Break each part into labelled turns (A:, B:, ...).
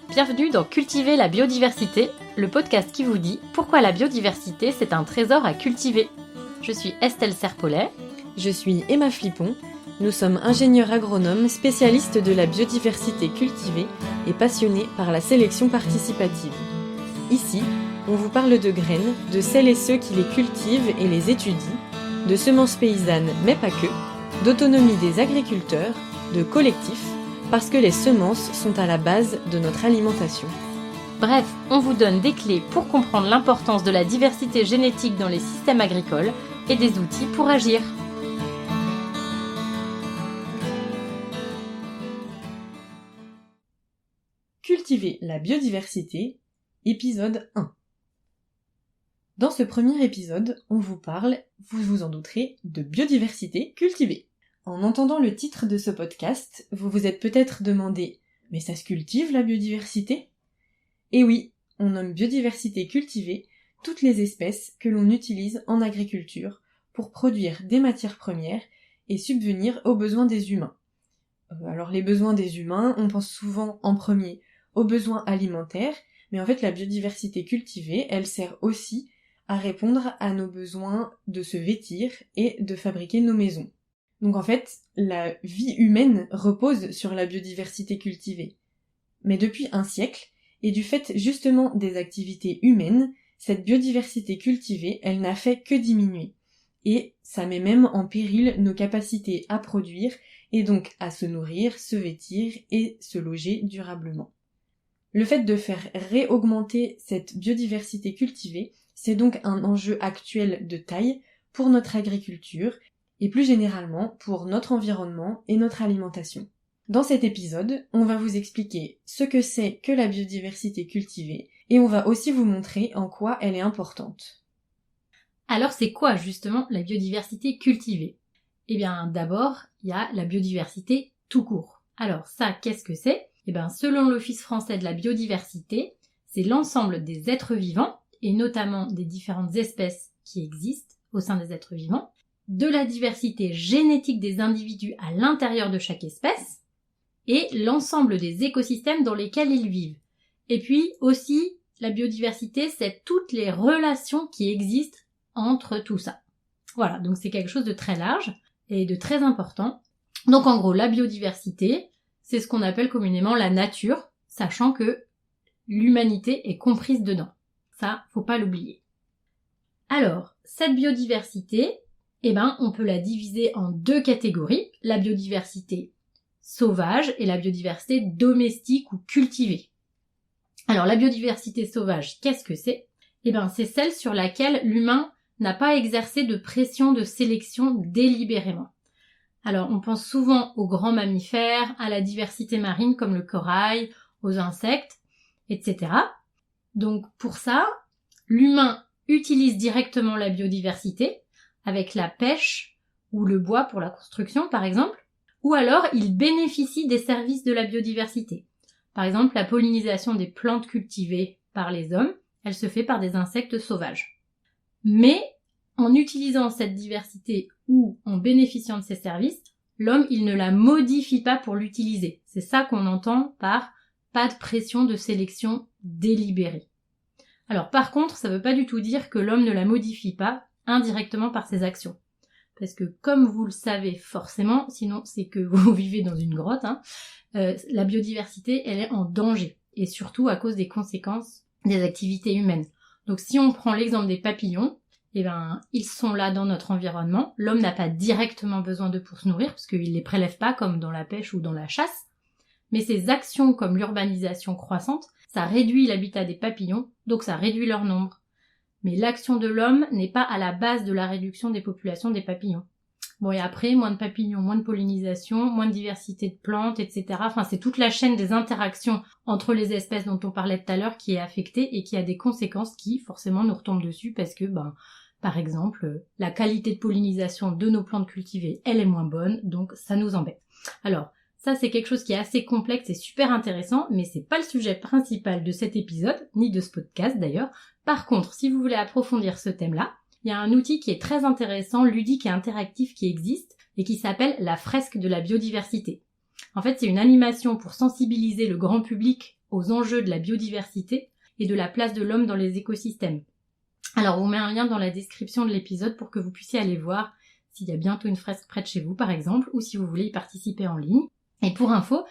A: Bienvenue dans Cultiver la biodiversité, le podcast qui vous dit pourquoi la biodiversité c'est un trésor à cultiver. Je suis Estelle Serpollet.
B: Je suis Emma Flippon. Nous sommes ingénieurs agronomes spécialistes de la biodiversité cultivée et passionnés par la sélection participative. Ici, on vous parle de graines, de celles et ceux qui les cultivent et les étudient, de semences paysannes mais pas que, d'autonomie des agriculteurs, de collectifs, parce que les semences sont à la base de notre alimentation.
A: Bref, on vous donne des clés pour comprendre l'importance de la diversité génétique dans les systèmes agricoles et des outils pour agir.
B: Cultiver la biodiversité, épisode 1. Dans ce premier épisode, on vous parle, vous vous en douterez, de biodiversité cultivée. En entendant le titre de ce podcast, vous vous êtes peut-être demandé « Mais ça se cultive la biodiversité ?» Eh oui, on nomme biodiversité cultivée toutes les espèces que l'on utilise en agriculture pour produire des matières premières et subvenir aux besoins des humains. Alors les besoins des humains, on pense souvent en premier aux besoins alimentaires, mais en fait la biodiversité cultivée, elle sert aussi à répondre à nos besoins de se vêtir et de fabriquer nos maisons. Donc en fait, la vie humaine repose sur la biodiversité cultivée. Mais depuis un siècle, et du fait justement des activités humaines, cette biodiversité cultivée, elle n'a fait que diminuer. Et ça met même en péril nos capacités à produire, et donc à se nourrir, se vêtir et se loger durablement. Le fait de faire réaugmenter cette biodiversité cultivée, c'est donc un enjeu actuel de taille pour notre agriculture, et plus généralement pour notre environnement et notre alimentation. Dans cet épisode, on va vous expliquer ce que c'est que la biodiversité cultivée et on va aussi vous montrer en quoi elle est importante.
A: Alors c'est quoi justement la biodiversité cultivée ? Eh bien d'abord, il y a la biodiversité tout court. Alors ça, qu'est-ce que c'est ? Eh bien selon l'Office français de la biodiversité, c'est l'ensemble des êtres vivants, et notamment des différentes espèces qui existent au sein des êtres vivants, de la diversité génétique des individus à l'intérieur de chaque espèce, et l'ensemble des écosystèmes dans lesquels ils vivent. Et puis aussi, la biodiversité, c'est toutes les relations qui existent entre tout ça. Voilà, donc c'est quelque chose de très large et de très important. Donc en gros, la biodiversité, c'est ce qu'on appelle communément la nature, sachant que l'humanité est comprise dedans. Ça, faut pas l'oublier. Alors, cette biodiversité, on peut la diviser en deux catégories, la biodiversité sauvage et la biodiversité domestique ou cultivée. Alors la biodiversité sauvage, qu'est-ce que c'est ? C'est celle sur laquelle l'humain n'a pas exercé de pression de sélection délibérément. Alors on pense souvent aux grands mammifères, à la diversité marine comme le corail, aux insectes, etc. Donc pour ça, l'humain utilise directement la biodiversité avec la pêche ou le bois pour la construction par exemple, ou alors il bénéficie des services de la biodiversité. Par exemple, la pollinisation des plantes cultivées par les hommes, elle se fait par des insectes sauvages. Mais en utilisant cette diversité ou en bénéficiant de ces services, l'homme il ne la modifie pas pour l'utiliser. C'est ça qu'on entend par pas de pression de sélection délibérée. Alors par contre, ça ne veut pas du tout dire que l'homme ne la modifie pas indirectement par ses actions. Parce que comme vous le savez forcément, sinon c'est que vous vivez dans une grotte, la biodiversité elle est en danger. Et surtout à cause des conséquences des activités humaines. Donc si on prend l'exemple des papillons, ils sont là dans notre environnement. L'homme n'a pas directement besoin d'eux pour se nourrir, parce qu'il les prélève pas comme dans la pêche ou dans la chasse. Mais ces actions comme l'urbanisation croissante, ça réduit l'habitat des papillons, donc ça réduit leur nombre. Mais l'action de l'homme n'est pas à la base de la réduction des populations des papillons. Bon, et après, moins de papillons, moins de pollinisation, moins de diversité de plantes, etc. Enfin, c'est toute la chaîne des interactions entre les espèces dont on parlait tout à l'heure qui est affectée et qui a des conséquences qui, forcément, nous retombent dessus parce que, par exemple, la qualité de pollinisation de nos plantes cultivées, elle est moins bonne, donc ça nous embête. Alors, ça, c'est quelque chose qui est assez complexe et super intéressant, mais c'est pas le sujet principal de cet épisode, ni de ce podcast d'ailleurs. Par contre, si vous voulez approfondir ce thème-là, il y a un outil qui est très intéressant, ludique et interactif qui existe et qui s'appelle la fresque de la biodiversité. En fait, c'est une animation pour sensibiliser le grand public aux enjeux de la biodiversité et de la place de l'homme dans les écosystèmes. Alors, on met un lien dans la description de l'épisode pour que vous puissiez aller voir s'il y a bientôt une fresque près de chez vous, par exemple, ou si vous voulez y participer en ligne. Et pour info,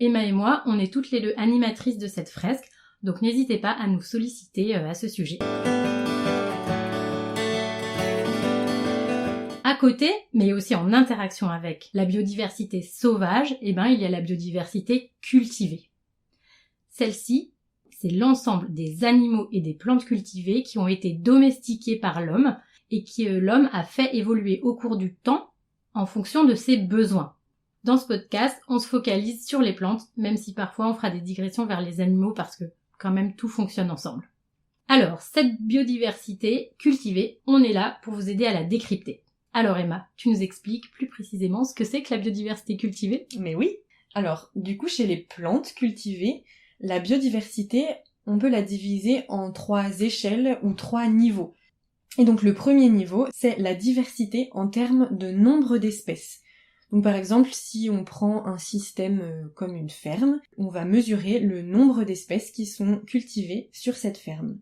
A: Emma et moi, on est toutes les deux animatrices de cette fresque, donc n'hésitez pas à nous solliciter à ce sujet. À côté, mais aussi en interaction avec la biodiversité sauvage, il y a la biodiversité cultivée. Celle-ci, c'est l'ensemble des animaux et des plantes cultivées qui ont été domestiqués par l'homme et que l'homme a fait évoluer au cours du temps en fonction de ses besoins. Dans ce podcast, on se focalise sur les plantes, même si parfois on fera des digressions vers les animaux parce que quand même tout fonctionne ensemble. Alors, cette biodiversité cultivée, on est là pour vous aider à la décrypter. Alors Emma, tu nous expliques plus précisément ce que c'est que la biodiversité cultivée ?
B: Mais oui. Alors, du coup, chez les plantes cultivées, la biodiversité, on peut la diviser en 3 échelles ou 3 niveaux. Et donc le premier niveau, c'est la diversité en termes de nombre d'espèces. Donc par exemple, si on prend un système comme une ferme, on va mesurer le nombre d'espèces qui sont cultivées sur cette ferme.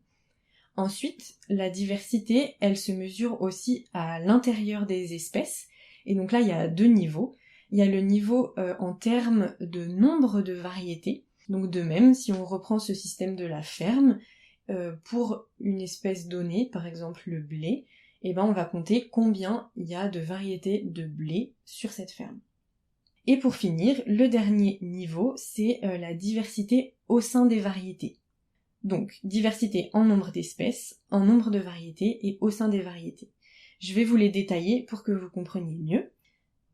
B: Ensuite, la diversité, elle se mesure aussi à l'intérieur des espèces. Et donc là, il y a 2 niveaux. Il y a le niveau en termes de nombre de variétés. Donc de même, si on reprend ce système de la ferme, pour une espèce donnée, par exemple le blé, on va compter combien il y a de variétés de blé sur cette ferme. Et pour finir, le dernier niveau, c'est la diversité au sein des variétés. Donc, diversité en nombre d'espèces, en nombre de variétés et au sein des variétés. Je vais vous les détailler pour que vous compreniez mieux.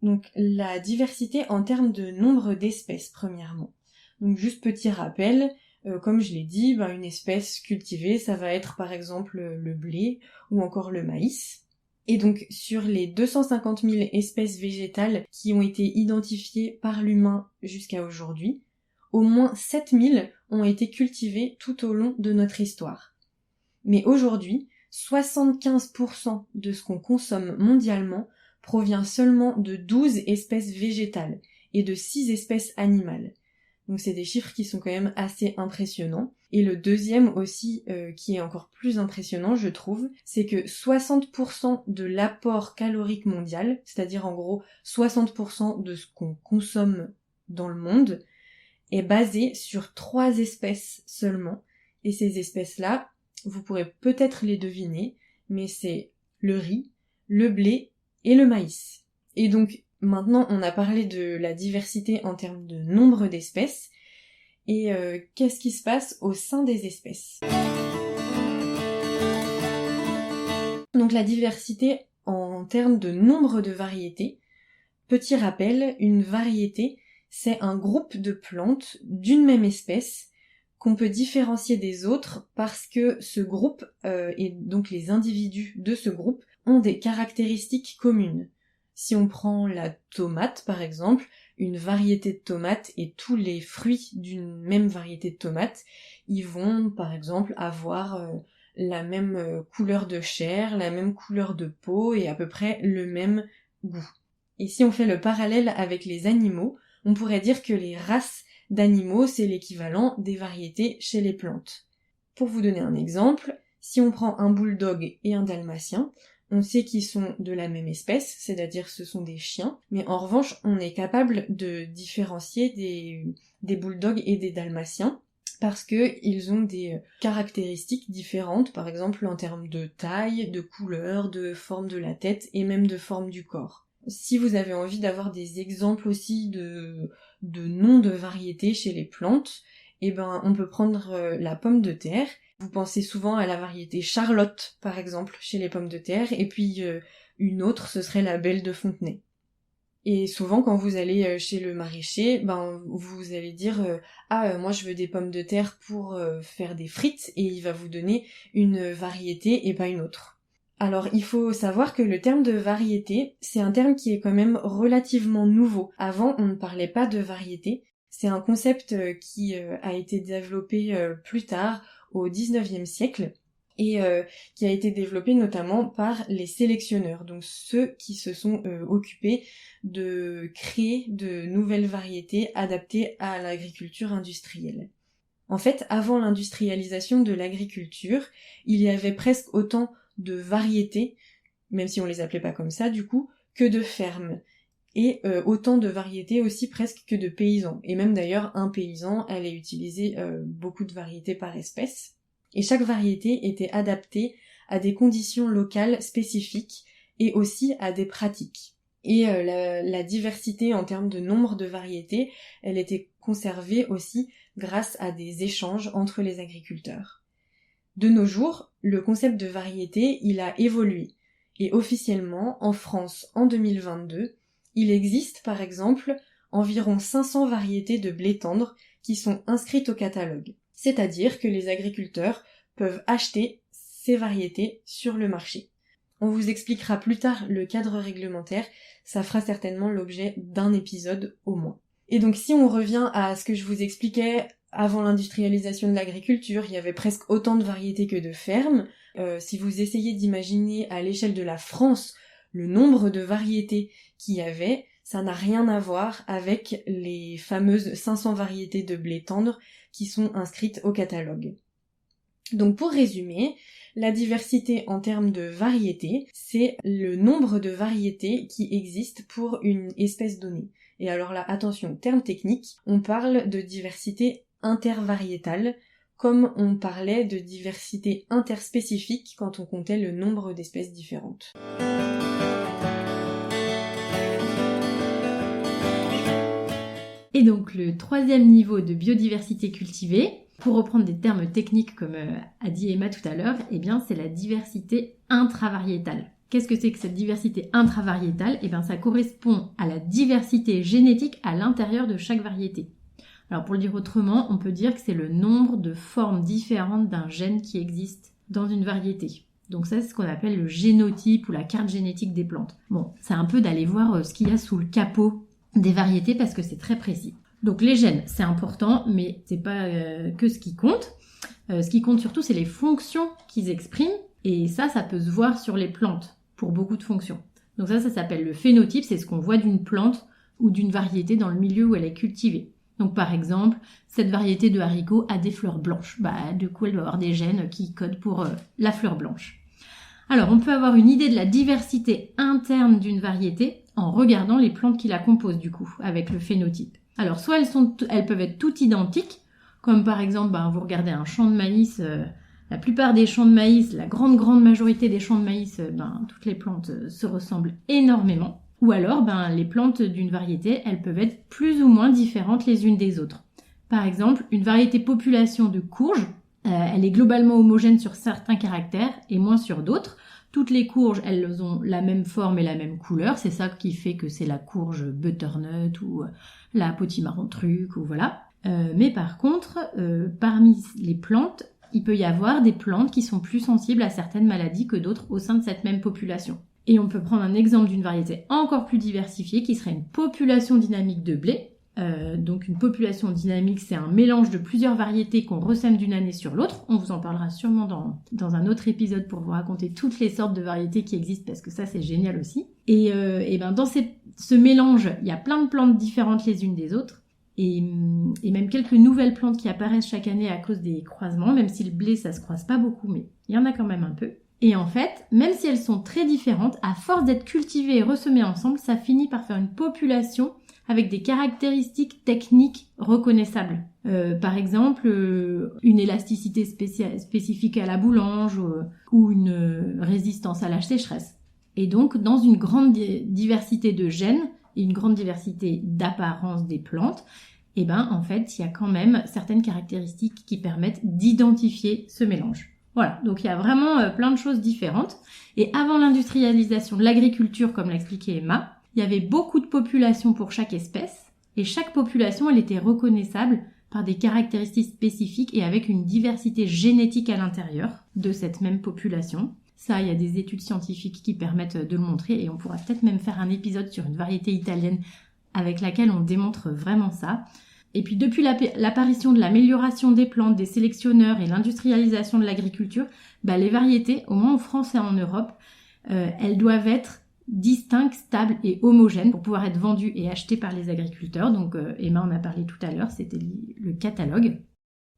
B: Donc, la diversité en termes de nombre d'espèces, premièrement. Donc, juste petit rappel, comme je l'ai dit, une espèce cultivée, ça va être par exemple le blé ou encore le maïs. Et donc, sur les 250 000 espèces végétales qui ont été identifiées par l'humain jusqu'à aujourd'hui, au moins 7 000 ont été cultivées tout au long de notre histoire. Mais aujourd'hui, 75% de ce qu'on consomme mondialement provient seulement de 12 espèces végétales et de 6 espèces animales. Donc c'est des chiffres qui sont quand même assez impressionnants. Et le deuxième aussi, qui est encore plus impressionnant, je trouve, c'est que 60% de l'apport calorique mondial, c'est-à-dire en gros 60% de ce qu'on consomme dans le monde, est basé sur 3 espèces seulement. Et ces espèces-là, vous pourrez peut-être les deviner, mais c'est le riz, le blé et le maïs. Et donc, maintenant, on a parlé de la diversité en termes de nombre d'espèces. Et qu'est-ce qui se passe au sein des espèces ? Donc la diversité en termes de nombre de variétés. Petit rappel, une variété, c'est un groupe de plantes d'une même espèce qu'on peut différencier des autres parce que ce groupe, et donc les individus de ce groupe, ont des caractéristiques communes. Si on prend la tomate par exemple, une variété de tomates et tous les fruits d'une même variété de tomates, ils vont par exemple avoir la même couleur de chair, la même couleur de peau et à peu près le même goût. Et si on fait le parallèle avec les animaux, on pourrait dire que les races d'animaux, c'est l'équivalent des variétés chez les plantes. Pour vous donner un exemple, si on prend un bulldog et un dalmatien, on sait qu'ils sont de la même espèce, c'est-à-dire ce sont des chiens, mais en revanche, on est capable de différencier des bulldogs et des dalmatiens parce qu'ils ont des caractéristiques différentes, par exemple en termes de taille, de couleur, de forme de la tête et même de forme du corps. Si vous avez envie d'avoir des exemples aussi de noms de variétés chez les plantes, on peut prendre la pomme de terre. Vous pensez souvent à la variété Charlotte, par exemple, chez les pommes de terre, et puis une autre, ce serait la Belle de Fontenay. Et souvent, quand vous allez chez le maraîcher, vous allez dire moi je veux des pommes de terre pour faire des frites, et il va vous donner une variété et pas une autre. Alors, il faut savoir que le terme de variété, c'est un terme qui est quand même relativement nouveau. Avant, on ne parlait pas de variété. C'est un concept qui a été développé plus tard, au 19e siècle. et qui a été développé notamment par les sélectionneurs, donc ceux qui se sont occupés de créer de nouvelles variétés adaptées à l'agriculture industrielle. En fait, avant l'industrialisation de l'agriculture, il y avait presque autant de variétés, même si on les appelait pas comme ça du coup, que de fermes. Et autant de variétés aussi presque que de paysans. Et même d'ailleurs, un paysan allait utiliser beaucoup de variétés par espèce. Et chaque variété était adaptée à des conditions locales spécifiques et aussi à des pratiques. Et la diversité en termes de nombre de variétés, elle était conservée aussi grâce à des échanges entre les agriculteurs. De nos jours, le concept de variété, il a évolué. Et officiellement, en France, en 2022, il existe par exemple environ 500 variétés de blé tendre qui sont inscrites au catalogue. C'est-à-dire que les agriculteurs peuvent acheter ces variétés sur le marché. On vous expliquera plus tard le cadre réglementaire, ça fera certainement l'objet d'un épisode au moins. Et donc si on revient à ce que je vous expliquais, avant l'industrialisation de l'agriculture, il y avait presque autant de variétés que de fermes. Si vous essayez d'imaginer à l'échelle de la France le nombre de variétés qu'il y avait, ça n'a rien à voir avec les fameuses 500 variétés de blé tendre qui sont inscrites au catalogue. Donc pour résumer, la diversité en termes de variétés, c'est le nombre de variétés qui existent pour une espèce donnée. Et alors là, attention, terme technique, on parle de diversité intervariétale, comme on parlait de diversité interspécifique quand on comptait le nombre d'espèces différentes.
A: Et donc le troisième niveau de biodiversité cultivée, pour reprendre des termes techniques comme a dit Emma tout à l'heure, eh bien c'est la diversité intravariétale. Qu'est-ce que c'est que cette diversité intravariétale ? Eh bien ça correspond à la diversité génétique à l'intérieur de chaque variété. Alors pour le dire autrement, on peut dire que c'est le nombre de formes différentes d'un gène qui existe dans une variété. Donc ça, c'est ce qu'on appelle le génotype ou la carte génétique des plantes. Bon, c'est un peu d'aller voir ce qu'il y a sous le capot des variétés parce que c'est très précis. Donc les gènes, c'est important, mais c'est pas que ce qui compte. Ce qui compte surtout, c'est les fonctions qu'ils expriment, et ça peut se voir sur les plantes pour beaucoup de fonctions. Donc ça s'appelle le phénotype, c'est ce qu'on voit d'une plante ou d'une variété dans le milieu où elle est cultivée. Donc par exemple, cette variété de haricots a des fleurs blanches. Du coup, elle doit avoir des gènes qui codent pour la fleur blanche. Alors, on peut avoir une idée de la diversité interne d'une variété en regardant les plantes qui la composent du coup, avec le phénotype. Alors, soit elles peuvent être toutes identiques, comme par exemple, vous regardez un champ de maïs, la plupart des champs de maïs, la grande majorité des champs de maïs, toutes les plantes se ressemblent énormément. Ou alors, les plantes d'une variété, elles peuvent être plus ou moins différentes les unes des autres. Par exemple, une variété population de courges, elle est globalement homogène sur certains caractères et moins sur d'autres. Toutes les courges, elles ont la même forme et la même couleur. C'est ça qui fait que c'est la courge butternut ou la potimarron truc ou voilà. Mais par contre, parmi les plantes, il peut y avoir des plantes qui sont plus sensibles à certaines maladies que d'autres au sein de cette même population. Et on peut prendre un exemple d'une variété encore plus diversifiée qui serait une population dynamique de blé. Donc une population dynamique, c'est un mélange de plusieurs variétés qu'on ressème d'une année sur l'autre. On vous en parlera sûrement dans un autre épisode pour vous raconter toutes les sortes de variétés qui existent parce que ça c'est génial aussi. Et dans ce mélange, il y a plein de plantes différentes les unes des autres et même quelques nouvelles plantes qui apparaissent chaque année à cause des croisements, même si le blé ça se croise pas beaucoup, mais il y en a quand même un peu. Et en fait, même si elles sont très différentes, à force d'être cultivées et ressemées ensemble, ça finit par faire une population avec des caractéristiques techniques reconnaissables. Par exemple, une élasticité spécifique à la boulange ou une résistance à la sécheresse. Et donc, dans une grande diversité de gènes et une grande diversité d'apparence des plantes, en fait, il y a quand même certaines caractéristiques qui permettent d'identifier ce mélange. Voilà, donc il y a vraiment plein de choses différentes. Et avant l'industrialisation de l'agriculture, comme l'expliquait Emma, il y avait beaucoup de populations pour chaque espèce, et chaque population, elle était reconnaissable par des caractéristiques spécifiques et avec une diversité génétique à l'intérieur de cette même population. Ça, il y a des études scientifiques qui permettent de le montrer, et on pourra peut-être même faire un épisode sur une variété italienne avec laquelle on démontre vraiment ça. Et puis depuis l'apparition de l'amélioration des plantes, des sélectionneurs et l'industrialisation de l'agriculture, les variétés, au moins en France et en Europe, elles doivent être distinctes, stables et homogènes pour pouvoir être vendues et achetées par les agriculteurs. Donc Emma en a parlé tout à l'heure, c'était le catalogue.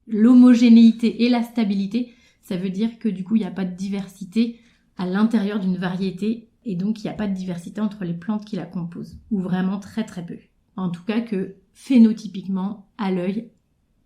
A: L'homogénéité et la stabilité, ça veut dire que du coup il n'y a pas de diversité à l'intérieur d'une variété et donc il n'y a pas de diversité entre les plantes qui la composent, ou vraiment très très peu. En tout cas que phénotypiquement, à l'œil,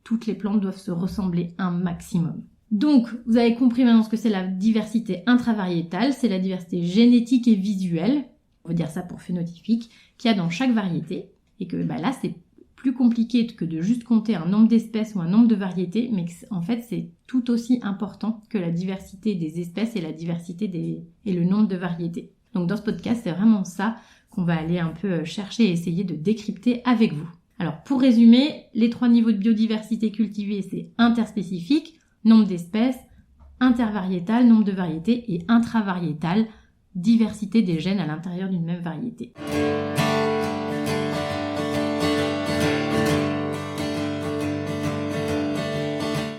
A: toutes les plantes doivent se ressembler un maximum. Donc, vous avez compris maintenant ce que c'est la diversité intravariétale, c'est la diversité génétique et visuelle, on va dire ça pour phénotypique, qu'il y a dans chaque variété, et que là c'est plus compliqué que de juste compter un nombre d'espèces ou un nombre de variétés, mais en fait c'est tout aussi important que la diversité des espèces et la diversité et le nombre de variétés. Donc dans ce podcast, c'est vraiment ça qu'on va aller un peu chercher et essayer de décrypter avec vous. Alors pour résumer, les 3 niveaux de biodiversité cultivée, c'est interspécifique, nombre d'espèces, intervariétal, nombre de variétés, et intravariétal, diversité des gènes à l'intérieur d'une même variété.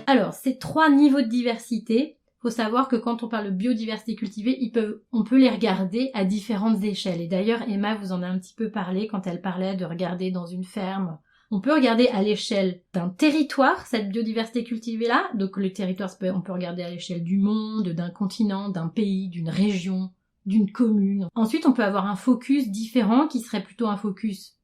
A: Alors, ces 3 niveaux de diversité, faut savoir que quand on parle de biodiversité cultivée, on peut les regarder à différentes échelles. Et d'ailleurs, Emma vous en a un petit peu parlé quand elle parlait de regarder dans une ferme. On peut regarder à l'échelle d'un territoire, cette biodiversité cultivée-là. Donc le territoire, on peut regarder à l'échelle du monde, d'un continent, d'un pays, d'une région, d'une commune. Ensuite, on peut avoir un focus différent qui serait plutôt un focus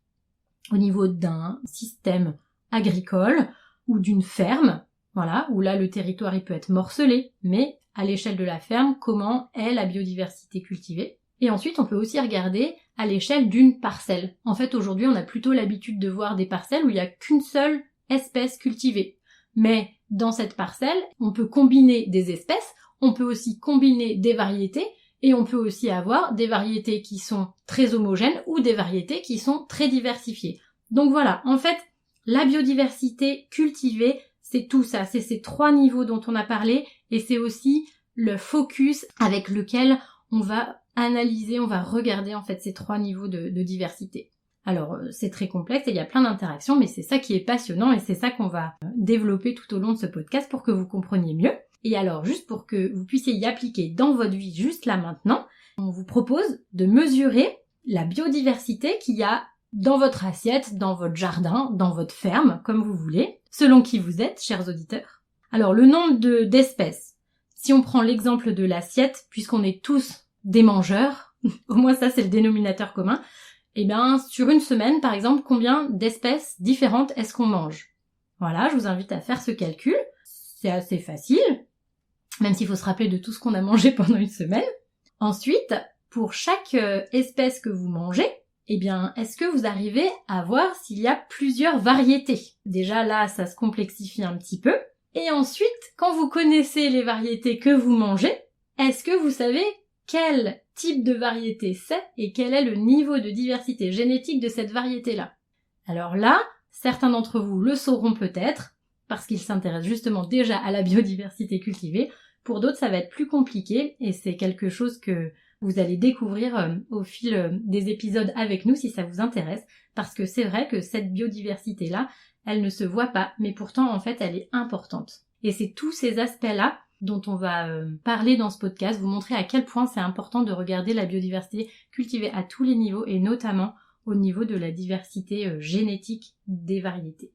A: au niveau d'un système agricole ou d'une ferme. Voilà, où là le territoire il peut être morcelé, mais à l'échelle de la ferme, comment est la biodiversité cultivée. Et ensuite, on peut aussi regarder à l'échelle d'une parcelle. En fait, aujourd'hui, on a plutôt l'habitude de voir des parcelles où il n'y a qu'une seule espèce cultivée. Mais dans cette parcelle, on peut combiner des espèces, on peut aussi combiner des variétés, et on peut aussi avoir des variétés qui sont très homogènes ou des variétés qui sont très diversifiées. Donc voilà, en fait, la biodiversité cultivée, c'est tout ça, c'est ces 3 niveaux dont on a parlé, et c'est aussi le focus avec lequel on va analyser, on va regarder en fait ces 3 niveaux de diversité. Alors c'est très complexe et il y a plein d'interactions, mais c'est ça qui est passionnant et c'est ça qu'on va développer tout au long de ce podcast pour que vous compreniez mieux. Et alors juste pour que vous puissiez y appliquer dans votre vie juste là maintenant, on vous propose de mesurer la biodiversité qu'il y a dans votre assiette, dans votre jardin, dans votre ferme, comme vous voulez, selon qui vous êtes, chers auditeurs. Alors le nombre d'espèces, si on prend l'exemple de l'assiette, puisqu'on est tous des mangeurs, au moins ça c'est le dénominateur commun, et bien sur une semaine par exemple, combien d'espèces différentes est-ce qu'on mange? Voilà, je vous invite à faire ce calcul, c'est assez facile, même s'il faut se rappeler de tout ce qu'on a mangé pendant une semaine. Ensuite, pour chaque espèce que vous mangez, eh bien, est-ce que vous arrivez à voir s'il y a plusieurs variétés? Déjà là, ça se complexifie un petit peu. Et ensuite, quand vous connaissez les variétés que vous mangez, est-ce que vous savez quel type de variété c'est et quel est le niveau de diversité génétique de cette variété-là? Alors là, certains d'entre vous le sauront peut-être, parce qu'ils s'intéressent justement déjà à la biodiversité cultivée. Pour d'autres, ça va être plus compliqué et c'est quelque chose que vous allez découvrir au fil des épisodes avec nous si ça vous intéresse, parce que c'est vrai que cette biodiversité-là, elle ne se voit pas, mais pourtant en fait elle est importante. Et c'est tous ces aspects-là dont on va parler dans ce podcast, vous montrer à quel point c'est important de regarder la biodiversité cultivée à tous les niveaux et notamment au niveau de la diversité génétique des variétés.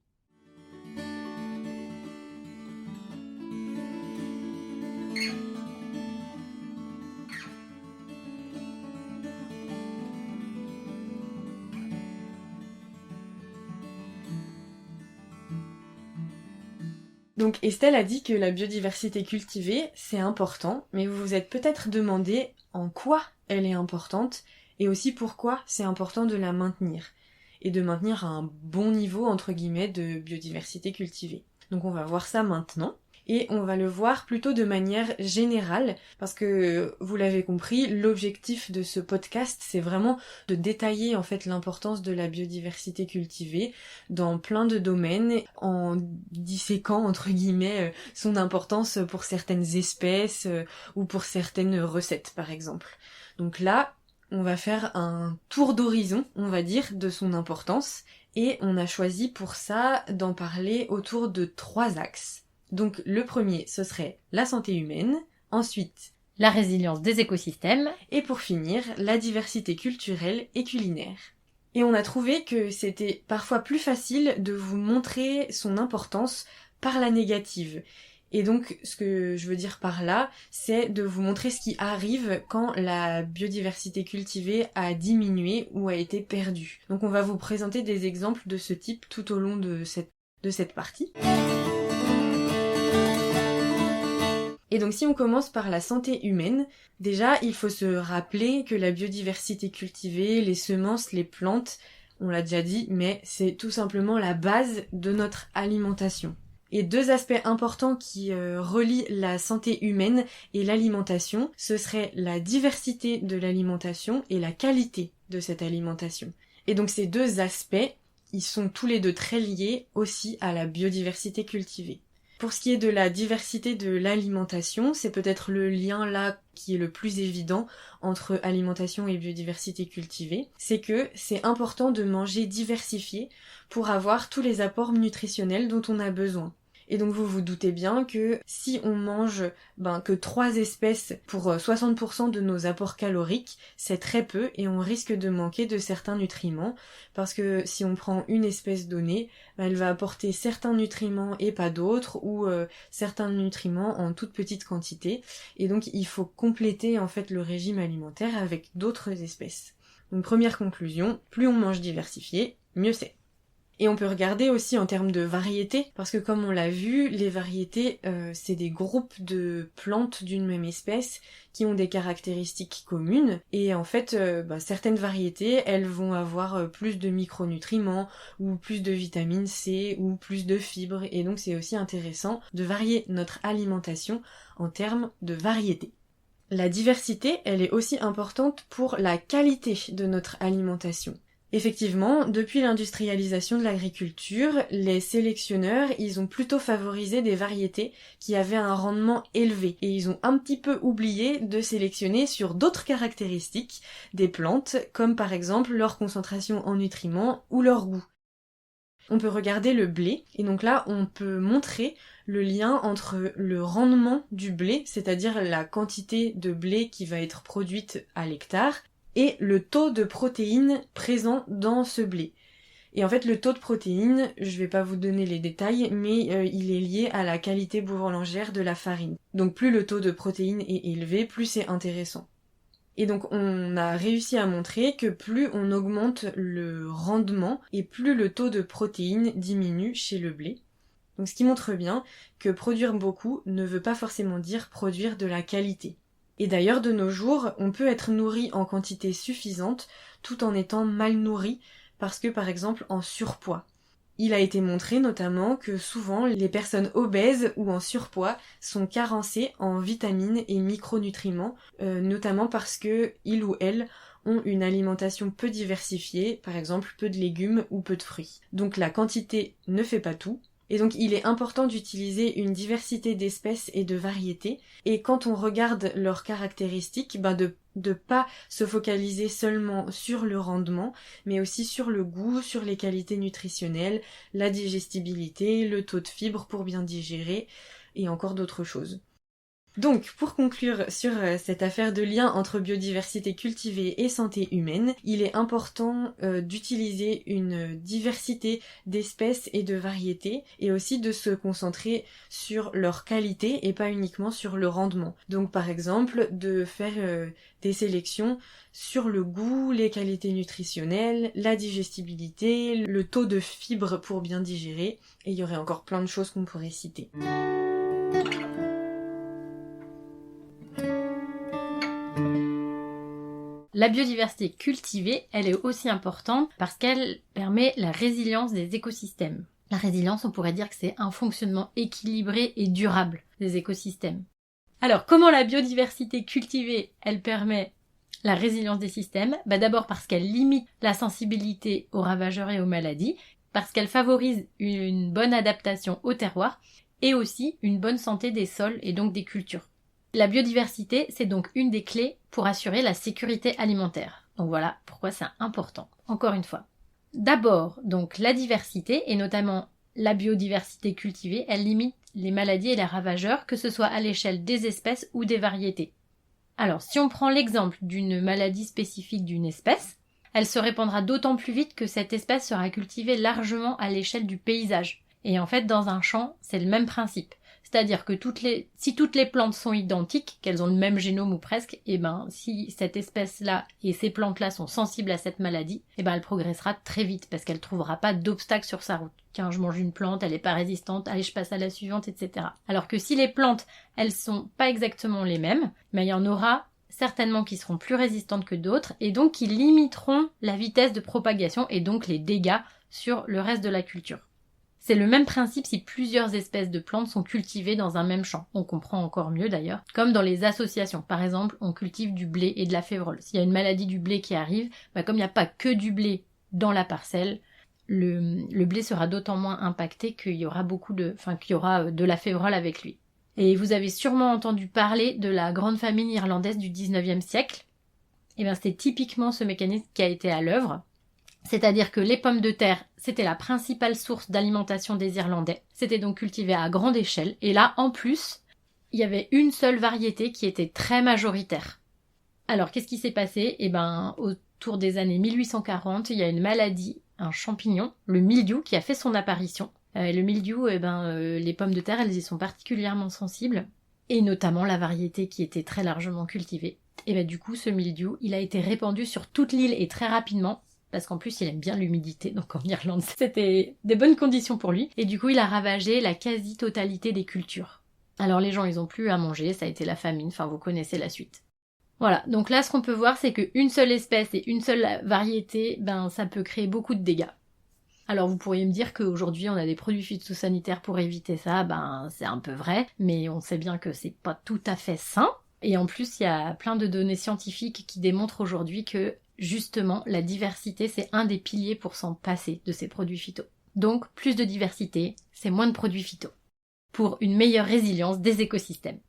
B: Donc Estelle a dit que la biodiversité cultivée, c'est important, mais vous vous êtes peut-être demandé en quoi elle est importante et aussi pourquoi c'est important de la maintenir et de maintenir un bon niveau entre guillemets de biodiversité cultivée. Donc on va voir ça maintenant et on va le voir plutôt de manière générale parce que vous l'avez compris, l'objectif de ce podcast c'est vraiment de détailler en fait l'importance de la biodiversité cultivée dans plein de domaines en disséquant entre guillemets son importance pour certaines espèces ou pour certaines recettes par exemple. Donc là, on va faire un tour d'horizon, on va dire, de son importance Et on a choisi pour ça d'en parler autour de 3 axes. Donc le premier, ce serait la santé humaine, ensuite
A: la résilience des écosystèmes,
B: et pour finir, la diversité culturelle et culinaire. Et on a trouvé que c'était parfois plus facile de vous montrer son importance par la négative. Et donc, ce que je veux dire par là, c'est de vous montrer ce qui arrive quand la biodiversité cultivée a diminué ou a été perdue. Donc on va vous présenter des exemples de ce type tout au long de cette partie. Et donc si on commence par la santé humaine, déjà il faut se rappeler que la biodiversité cultivée, les semences, les plantes, on l'a déjà dit, mais c'est tout simplement la base de notre alimentation. Et 2 aspects importants qui relient la santé humaine et l'alimentation, ce serait la diversité de l'alimentation et la qualité de cette alimentation. Et donc ces 2 aspects, ils sont tous les 2 très liés aussi à la biodiversité cultivée. Pour ce qui est de la diversité de l'alimentation, c'est peut-être le lien là qui est le plus évident entre alimentation et biodiversité cultivée, c'est que c'est important de manger diversifié pour avoir tous les apports nutritionnels dont on a besoin. Et donc vous vous doutez bien que si on mange que 3 espèces pour 60% de nos apports caloriques, c'est très peu et on risque de manquer de certains nutriments parce que si on prend une espèce donnée, elle va apporter certains nutriments et pas d'autres ou certains nutriments en toute petite quantité et donc il faut compléter en fait le régime alimentaire avec d'autres espèces. Donc première conclusion, plus on mange diversifié, mieux c'est. Et on peut regarder aussi en termes de variétés, parce que comme on l'a vu, les variétés, c'est des groupes de plantes d'une même espèce qui ont des caractéristiques communes, et en fait, certaines variétés, elles vont avoir plus de micronutriments, ou plus de vitamine C, ou plus de fibres, et donc c'est aussi intéressant de varier notre alimentation en termes de variétés. La diversité, elle est aussi importante pour la qualité de notre alimentation. Effectivement, depuis l'industrialisation de l'agriculture, les sélectionneurs, ils ont plutôt favorisé des variétés qui avaient un rendement élevé et ils ont un petit peu oublié de sélectionner sur d'autres caractéristiques des plantes, comme par exemple leur concentration en nutriments ou leur goût. On peut regarder le blé, et donc là on peut montrer le lien entre le rendement du blé, c'est-à-dire la quantité de blé qui va être produite à l'hectare, et le taux de protéines présent dans ce blé. Et en fait, le taux de protéines, je vais pas vous donner les détails, mais il est lié à la qualité boulangère de la farine. Donc plus le taux de protéines est élevé, plus c'est intéressant. Et donc on a réussi à montrer que plus on augmente le rendement et plus le taux de protéines diminue chez le blé. Donc ce qui montre bien que produire beaucoup ne veut pas forcément dire produire de la qualité. Et d'ailleurs, de nos jours, on peut être nourri en quantité suffisante tout en étant mal nourri parce que, par exemple, en surpoids. Il a été montré notamment que souvent, les personnes obèses ou en surpoids sont carencées en vitamines et micronutriments, notamment parce que ils ou elles ont une alimentation peu diversifiée, par exemple peu de légumes ou peu de fruits. Donc la quantité ne fait pas tout. Et donc il est important d'utiliser une diversité d'espèces et de variétés, et quand on regarde leurs caractéristiques, de pas se focaliser seulement sur le rendement, mais aussi sur le goût, sur les qualités nutritionnelles, la digestibilité, le taux de fibres pour bien digérer, et encore d'autres choses. Donc, pour conclure sur cette affaire de lien entre biodiversité cultivée et santé humaine, il est important d'utiliser une diversité d'espèces et de variétés, et aussi de se concentrer sur leur qualité et pas uniquement sur le rendement. Donc, par exemple, de faire des sélections sur le goût, les qualités nutritionnelles, la digestibilité, le taux de fibres pour bien digérer, et il y aurait encore plein de choses qu'on pourrait citer.
A: La biodiversité cultivée, elle est aussi importante parce qu'elle permet la résilience des écosystèmes. La résilience, on pourrait dire que c'est un fonctionnement équilibré et durable des écosystèmes. Alors, comment la biodiversité cultivée, elle permet la résilience des systèmes ? D'abord parce qu'elle limite la sensibilité aux ravageurs et aux maladies, parce qu'elle favorise une bonne adaptation au terroir et aussi une bonne santé des sols et donc des cultures. La biodiversité, c'est donc une des clés pour assurer la sécurité alimentaire. Donc voilà pourquoi c'est important, encore une fois. D'abord, donc la diversité, et notamment la biodiversité cultivée, elle limite les maladies et les ravageurs, que ce soit à l'échelle des espèces ou des variétés. Alors, si on prend l'exemple d'une maladie spécifique d'une espèce, elle se répandra d'autant plus vite que cette espèce sera cultivée largement à l'échelle du paysage. Et en fait, dans un champ, c'est le même principe. C'est-à-dire que si toutes les plantes sont identiques, qu'elles ont le même génome ou presque, et ben si cette espèce-là et ces plantes-là sont sensibles à cette maladie, et ben elle progressera très vite parce qu'elle trouvera pas d'obstacle sur sa route. Tiens, je mange une plante, elle est pas résistante, allez je passe à la suivante, etc. Alors que si les plantes, elles sont pas exactement les mêmes, mais il y en aura certainement qui seront plus résistantes que d'autres et donc qui limiteront la vitesse de propagation et donc les dégâts sur le reste de la culture. C'est le même principe si plusieurs espèces de plantes sont cultivées dans un même champ. On comprend encore mieux d'ailleurs. Comme dans les associations. Par exemple, on cultive du blé et de la févrole. S'il y a une maladie du blé qui arrive, comme il n'y a pas que du blé dans la parcelle, le blé sera d'autant moins impacté qu'il y aura de la févrole avec lui. Et vous avez sûrement entendu parler de la grande famine irlandaise du 19e siècle. Et bien c'est typiquement ce mécanisme qui a été à l'œuvre. C'est-à-dire que les pommes de terre, c'était la principale source d'alimentation des Irlandais. C'était donc cultivé à grande échelle. Et là, en plus, il y avait une seule variété qui était très majoritaire. Alors, qu'est-ce qui s'est passé ? Autour des années 1840, il y a une maladie, un champignon, le mildiou, qui a fait son apparition. Le mildiou, les pommes de terre, elles y sont particulièrement sensibles. Et notamment la variété qui était très largement cultivée. Et du coup, ce mildiou, il a été répandu sur toute l'île et très rapidement. Parce qu'en plus il aime bien l'humidité, donc en Irlande c'était des bonnes conditions pour lui, et du coup il a ravagé la quasi-totalité des cultures. Alors les gens ils ont plus à manger, ça a été la famine, vous connaissez la suite. Voilà, donc là ce qu'on peut voir c'est qu'une seule espèce et une seule variété, ça peut créer beaucoup de dégâts. Alors vous pourriez me dire qu'aujourd'hui on a des produits phytosanitaires pour éviter ça, c'est un peu vrai, mais on sait bien que c'est pas tout à fait sain. Et en plus, il y a plein de données scientifiques qui démontrent aujourd'hui que, justement, la diversité, c'est un des piliers pour s'en passer de ces produits phyto. Donc, plus de diversité, c'est moins de produits phyto. Pour une meilleure résilience des écosystèmes.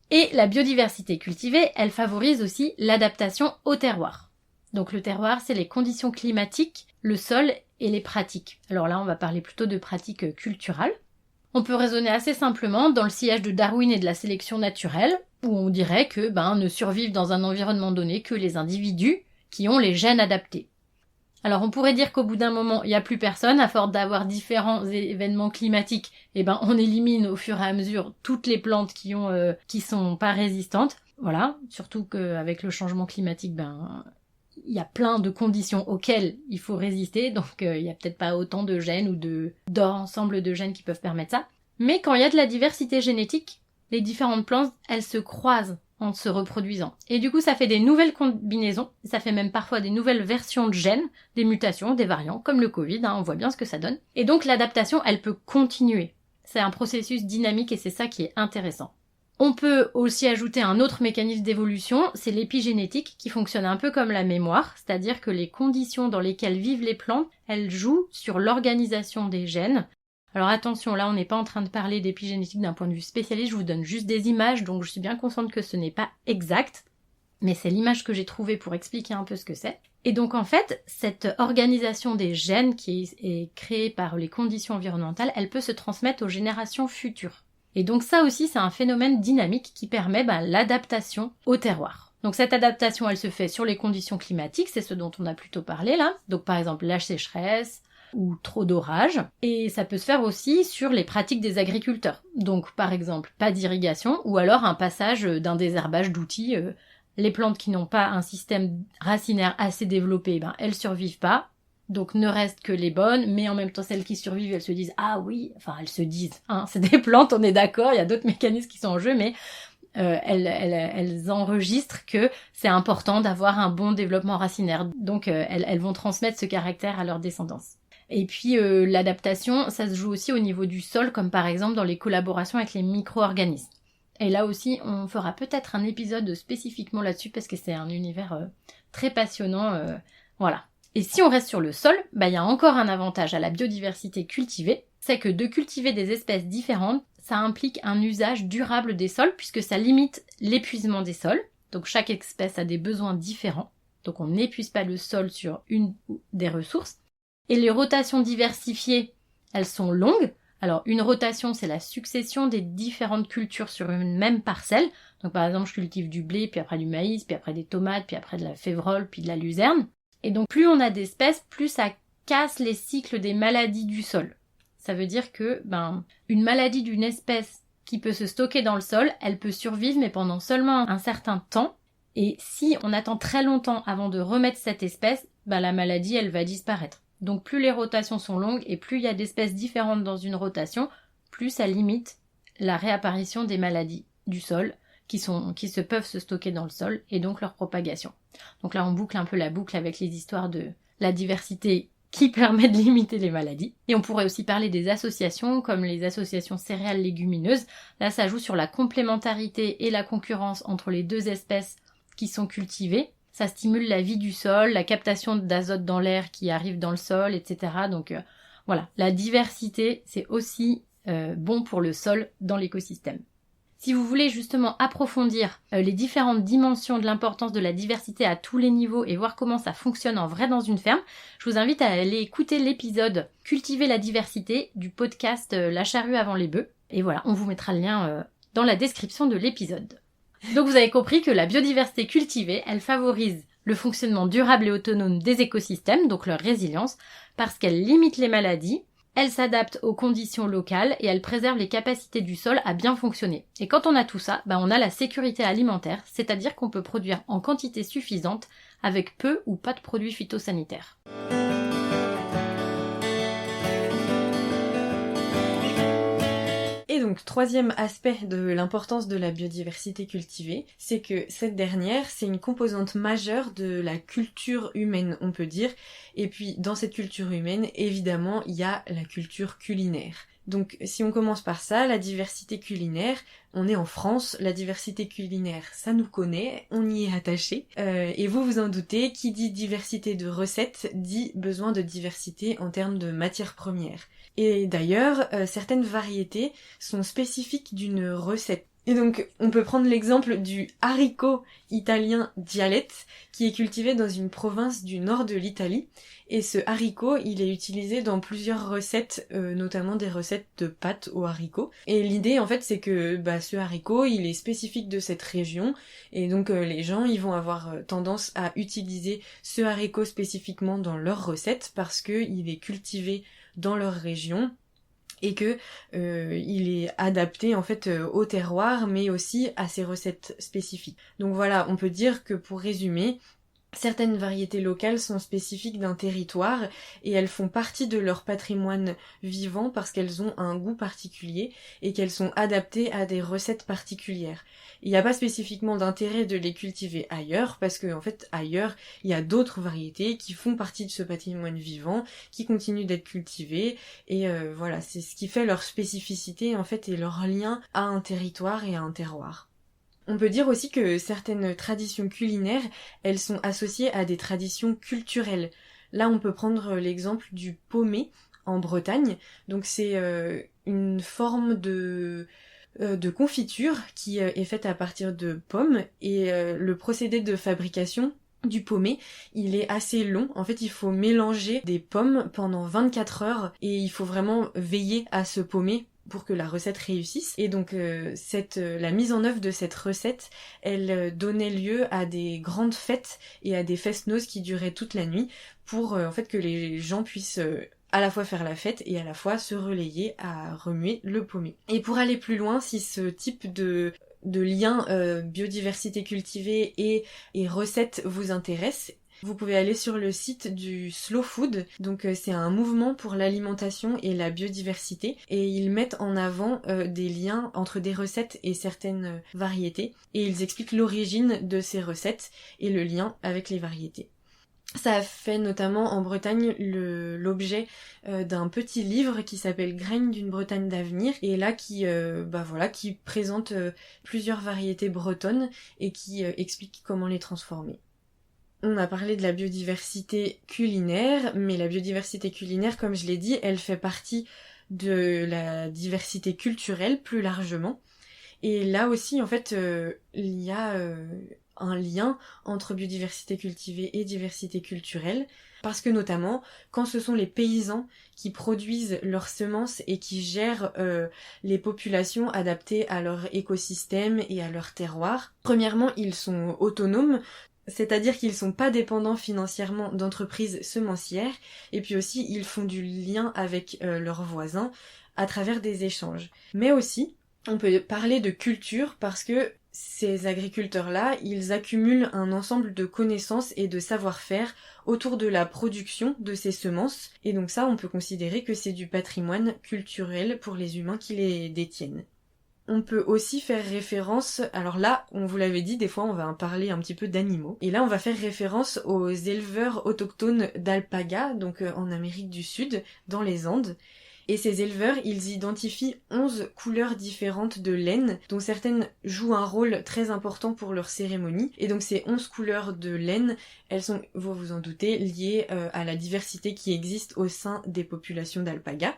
A: Et la biodiversité cultivée, elle favorise aussi l'adaptation au terroir. Donc le terroir, c'est les conditions climatiques, le sol et les pratiques. Alors là, on va parler plutôt de pratiques culturales. On peut raisonner assez simplement dans le sillage de Darwin et de la sélection naturelle, où on dirait que ne survivent dans un environnement donné que les individus qui ont les gènes adaptés. Alors on pourrait dire qu'au bout d'un moment, il n'y a plus personne, à force d'avoir différents événements climatiques, on élimine au fur et à mesure toutes les plantes qui sont pas résistantes. Voilà, surtout qu'avec le changement climatique, il y a plein de conditions auxquelles il faut résister, donc il n'y a peut-être pas autant de gènes ou d'ensemble de gènes qui peuvent permettre ça. Mais quand il y a de la diversité génétique, les différentes plantes, elles se croisent en se reproduisant. Et du coup, ça fait des nouvelles combinaisons, ça fait même parfois des nouvelles versions de gènes, des mutations, des variants, comme le Covid, on voit bien ce que ça donne. Et donc l'adaptation, elle peut continuer. C'est un processus dynamique et c'est ça qui est intéressant. On peut aussi ajouter un autre mécanisme d'évolution, c'est l'épigénétique qui fonctionne un peu comme la mémoire, c'est-à-dire que les conditions dans lesquelles vivent les plantes, elles jouent sur l'organisation des gènes. Alors attention, là on n'est pas en train de parler d'épigénétique d'un point de vue spécialiste, je vous donne juste des images, donc je suis bien consciente que ce n'est pas exact, mais c'est l'image que j'ai trouvée pour expliquer un peu ce que c'est. Et donc en fait, cette organisation des gènes qui est créée par les conditions environnementales, elle peut se transmettre aux générations futures. Et donc ça aussi, c'est un phénomène dynamique qui permet l'adaptation au terroir. Donc cette adaptation, elle se fait sur les conditions climatiques, c'est ce dont on a plutôt parlé là. Donc par exemple la sécheresse ou trop d'orage. Et ça peut se faire aussi sur les pratiques des agriculteurs. Donc par exemple pas d'irrigation ou alors un passage d'un désherbage d'outils. Les plantes qui n'ont pas un système racinaire assez développé, elles survivent pas. Donc ne restent que les bonnes, mais en même temps celles qui survivent, elles se disent « Ah oui », elles se disent, c'est des plantes, on est d'accord, il y a d'autres mécanismes qui sont en jeu, mais elles enregistrent que c'est important d'avoir un bon développement racinaire. Donc elles vont transmettre ce caractère à leur descendance. Et puis l'adaptation, ça se joue aussi au niveau du sol, comme par exemple dans les collaborations avec les micro-organismes. Et là aussi, on fera peut-être un épisode spécifiquement là-dessus, parce que c'est un univers très passionnant, voilà. Et si on reste sur le sol, il y a encore un avantage à la biodiversité cultivée, c'est que de cultiver des espèces différentes, ça implique un usage durable des sols puisque ça limite l'épuisement des sols. Donc chaque espèce a des besoins différents, donc on n'épuise pas le sol sur une des ressources. Et les rotations diversifiées, elles sont longues. Alors une rotation, c'est la succession des différentes cultures sur une même parcelle. Donc par exemple, je cultive du blé, puis après du maïs, puis après des tomates, puis après de la févrole, puis de la luzerne. Et donc plus on a d'espèces, plus ça casse les cycles des maladies du sol. Ça veut dire que une maladie d'une espèce qui peut se stocker dans le sol, elle peut survivre mais pendant seulement un certain temps. Et si on attend très longtemps avant de remettre cette espèce, la maladie elle va disparaître. Donc plus les rotations sont longues et plus il y a d'espèces différentes dans une rotation, plus ça limite la réapparition des maladies du sol qui peuvent se stocker dans le sol et donc leur propagation. Donc là on boucle un peu la boucle avec les histoires de la diversité qui permet de limiter les maladies. Et on pourrait aussi parler des associations comme les associations céréales légumineuses. Là ça joue sur la complémentarité et la concurrence entre les deux espèces qui sont cultivées. Ça stimule la vie du sol, la captation d'azote dans l'air qui arrive dans le sol, etc. Donc voilà, la diversité, c'est aussi bon pour le sol dans l'écosystème. Si vous voulez justement approfondir les différentes dimensions de l'importance de la diversité à tous les niveaux et voir comment ça fonctionne en vrai dans une ferme, je vous invite à aller écouter l'épisode « Cultiver la diversité » du podcast La charrue avant les bœufs. Et voilà, on vous mettra le lien dans la description de l'épisode. Donc vous avez compris que la biodiversité cultivée, elle favorise le fonctionnement durable et autonome des écosystèmes, donc leur résilience, parce qu'elle limite les maladies, elle s'adapte aux conditions locales et elle préserve les capacités du sol à bien fonctionner. Et quand on a tout ça, on a la sécurité alimentaire, c'est-à-dire qu'on peut produire en quantité suffisante avec peu ou pas de produits phytosanitaires.
B: Et donc, troisième aspect de l'importance de la biodiversité cultivée, c'est que cette dernière, c'est une composante majeure de la culture humaine, on peut dire. Et puis, dans cette culture humaine, évidemment, il y a la culture culinaire. Donc, si on commence par ça, la diversité culinaire, on est en France, la diversité culinaire, ça nous connaît, on y est attaché. Et vous vous en doutez, qui dit diversité de recettes, dit besoin de diversité en termes de matières premières. Et d'ailleurs, certaines variétés sont spécifiques d'une recette. Et donc, on peut prendre l'exemple du haricot italien Dialette, qui est cultivé dans une province du nord de l'Italie. Et ce haricot, il est utilisé dans plusieurs recettes, notamment des recettes de pâtes au haricot. Et l'idée, en fait, c'est que ce haricot, il est spécifique de cette région. Et donc, les gens, ils vont avoir tendance à utiliser ce haricot spécifiquement dans leurs recettes parce qu'il est cultivé dans leur région et que il est adapté en fait au terroir mais aussi à ces recettes spécifiques. Donc voilà, on peut dire que pour résumer, certaines variétés locales sont spécifiques d'un territoire et elles font partie de leur patrimoine vivant parce qu'elles ont un goût particulier et qu'elles sont adaptées à des recettes particulières. Il n'y a pas spécifiquement d'intérêt de les cultiver ailleurs parce que en fait ailleurs il y a d'autres variétés qui font partie de ce patrimoine vivant, qui continuent d'être cultivées et voilà, c'est ce qui fait leur spécificité en fait et leur lien à un territoire et à un terroir. On peut dire aussi que certaines traditions culinaires, elles sont associées à des traditions culturelles. Là, on peut prendre l'exemple du paumé en Bretagne. Donc c'est une forme de confiture qui est faite à partir de pommes et le procédé de fabrication du paumé, il est assez long. En fait, il faut mélanger des pommes pendant 24 heures et il faut vraiment veiller à ce paumé pour que la recette réussisse. Et donc la mise en œuvre de cette recette, elle donnait lieu à des grandes fêtes et à des fest-noz qui duraient toute la nuit pour en fait que les gens puissent à la fois faire la fête et à la fois se relayer à remuer le paumé. Et pour aller plus loin, si ce type de lien biodiversité cultivée et recettes vous intéresse, vous pouvez aller sur le site du Slow Food, donc c'est un mouvement pour l'alimentation et la biodiversité, et ils mettent en avant des liens entre des recettes et certaines variétés, et ils expliquent l'origine de ces recettes et le lien avec les variétés. Ça a fait notamment en Bretagne l'objet d'un petit livre qui s'appelle Graines d'une Bretagne d'avenir et là qui présente plusieurs variétés bretonnes et qui explique comment les transformer. On a parlé de la biodiversité culinaire, mais la biodiversité culinaire, comme je l'ai dit, elle fait partie de la diversité culturelle plus largement. Et là aussi, en fait, il y a un lien entre biodiversité cultivée et diversité culturelle, parce que notamment, quand ce sont les paysans qui produisent leurs semences et qui gèrent les populations adaptées à leur écosystème et à leur terroir, premièrement, ils sont autonomes, c'est-à-dire qu'ils sont pas dépendants financièrement d'entreprises semencières, et puis aussi ils font du lien avec leurs voisins à travers des échanges. Mais aussi, on peut parler de culture parce que ces agriculteurs-là, ils accumulent un ensemble de connaissances et de savoir-faire autour de la production de ces semences, et donc ça, on peut considérer que c'est du patrimoine culturel pour les humains qui les détiennent. On peut aussi faire référence, alors là, on vous l'avait dit, des fois on va parler un petit peu d'animaux, et là on va faire référence aux éleveurs autochtones d'alpagas, donc en Amérique du Sud, dans les Andes. Et ces éleveurs, ils identifient 11 couleurs différentes de laine, dont certaines jouent un rôle très important pour leur cérémonie. Et donc ces 11 couleurs de laine, elles sont, vous vous en doutez, liées à la diversité qui existe au sein des populations d'alpagas.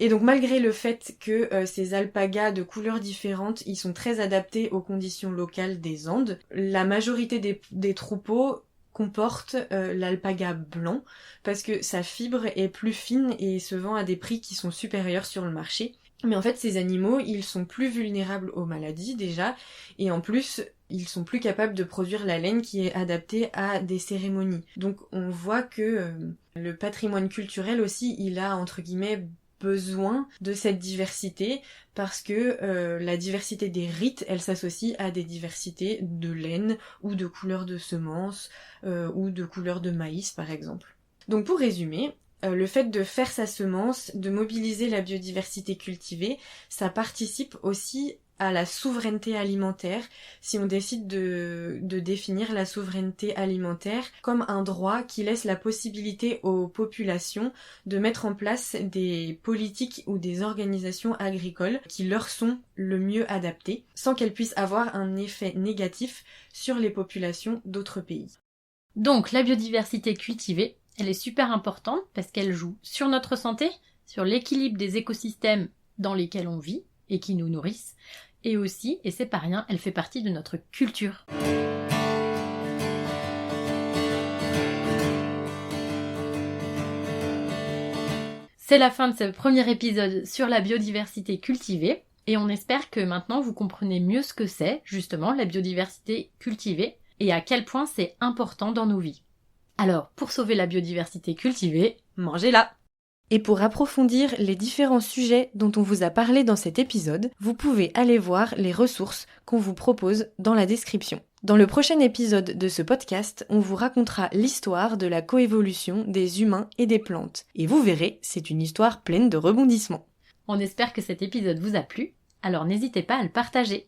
B: Et donc malgré le fait que ces alpagas de couleurs différentes, ils sont très adaptés aux conditions locales des Andes, la majorité des troupeaux comporte l'alpaga blanc parce que sa fibre est plus fine et se vend à des prix qui sont supérieurs sur le marché. Mais en fait, ces animaux, ils sont plus vulnérables aux maladies déjà, et en plus, ils sont plus capables de produire la laine qui est adaptée à des cérémonies. Donc on voit que le patrimoine culturel aussi, il a entre guillemets besoin de cette diversité parce que la diversité des rites, elle s'associe à des diversités de laine ou de couleurs de semences ou de couleurs de maïs par exemple. Donc pour résumer, le fait de faire sa semence, de mobiliser la biodiversité cultivée, ça participe aussi à la souveraineté alimentaire, si on décide de définir la souveraineté alimentaire comme un droit qui laisse la possibilité aux populations de mettre en place des politiques ou des organisations agricoles qui leur sont le mieux adaptées, sans qu'elles puissent avoir un effet négatif sur les populations d'autres pays.
A: Donc la biodiversité cultivée, elle est super importante parce qu'elle joue sur notre santé, sur l'équilibre des écosystèmes dans lesquels on vit et qui nous nourrissent, et aussi, et c'est pas rien, elle fait partie de notre culture. C'est la fin de ce premier épisode sur la biodiversité cultivée, et on espère que maintenant vous comprenez mieux ce que c'est, justement, la biodiversité cultivée, et à quel point c'est important dans nos vies. Alors, pour sauver la biodiversité cultivée, mangez-la!
B: Et pour approfondir les différents sujets dont on vous a parlé dans cet épisode, vous pouvez aller voir les ressources qu'on vous propose dans la description. Dans le prochain épisode de ce podcast, on vous racontera l'histoire de la coévolution des humains et des plantes. Et vous verrez, c'est une histoire pleine de rebondissements.
A: On espère que cet épisode vous a plu, alors n'hésitez pas à le partager.